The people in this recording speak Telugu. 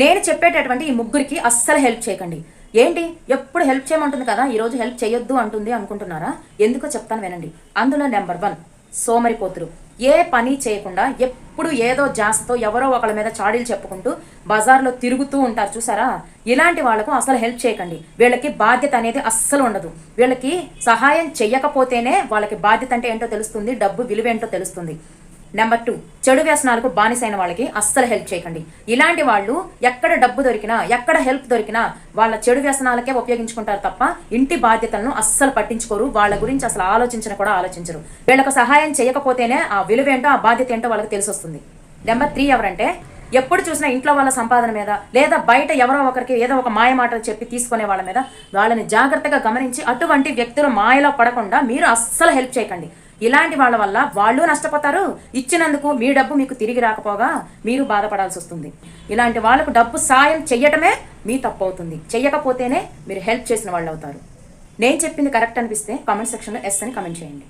నేను చెప్పేటటువంటి ఈ ముగ్గురికి అస్సలు హెల్ప్ చేయకండి. ఏంటి ఎప్పుడు హెల్ప్ చేయమంటుంది కదా, ఈరోజు హెల్ప్ చేయొద్దు అంటుంది అనుకుంటున్నారా? ఎందుకో చెప్తాను వినండి. అందులో నెంబర్ 1 సోమరిపోతురు. ఏ పని చేయకుండా ఎప్పుడు ఏదో జాస్తో ఎవరో ఒకళ్ళ మీద చాడీలు చెప్పుకుంటూ బజార్లో తిరుగుతూ ఉంటారు చూసారా? ఇలాంటి వాళ్ళకు అసలు హెల్ప్ చేయకండి. వీళ్ళకి బాధ్యత అనేది అస్సలు ఉండదు. వీళ్ళకి సహాయం చెయ్యకపోతేనే వాళ్ళకి బాధ్యత అంటే ఏంటో తెలుస్తుంది, డబ్బు విలువ ఏంటో తెలుస్తుంది. నెంబర్ 2 చెడు వ్యసనాలకు బానిసైన వాళ్ళకి అస్సలు హెల్ప్ చేయకండి. ఇలాంటి వాళ్ళు ఎక్కడ డబ్బు దొరికినా ఎక్కడ హెల్ప్ దొరికినా వాళ్ళ చెడు వ్యసనాలకే ఉపయోగించుకుంటారు తప్ప ఇంటి బాధ్యతలను అస్సలు పట్టించుకోరు. వాళ్ళ గురించి అసలు ఆలోచించరు. వీళ్ళకు సహాయం చేయకపోతేనే ఆ విలువ ఏంటో ఆ బాధ్యత ఏంటో వాళ్ళకి తెలిసి వస్తుంది. నెంబర్ 3 ఎవరంటే ఎప్పుడు చూసినా ఇంట్లో వాళ్ళ సంపాదన మీద లేదా బయట ఎవరో ఒకరికి ఏదో ఒక మాయ మాటలు చెప్పి తీసుకునే వాళ్ళ మీద వాళ్ళని జాగ్రత్తగా గమనించి అటువంటి వ్యక్తులు మాయలో పడకుండా మీరు అస్సలు హెల్ప్ చేయకండి. ఇలాంటి వాళ్ళ వల్ల వాళ్ళు నష్టపోతారు, ఇచ్చినందుకు మీ డబ్బు మీకు తిరిగి రాకపోగా మీరు బాధపడాల్సి వస్తుంది. ఇలాంటి వాళ్ళకు డబ్బు సాయం చెయ్యటమే మీ తప్పు అవుతుంది. చెయ్యకపోతేనే మీరు హెల్ప్ చేసిన వాళ్ళు అవుతారు. నేను చెప్పింది కరెక్ట్ అనిపిస్తే కామెంట్ సెక్షన్లో ఎస్ అని కామెంట్ చేయండి.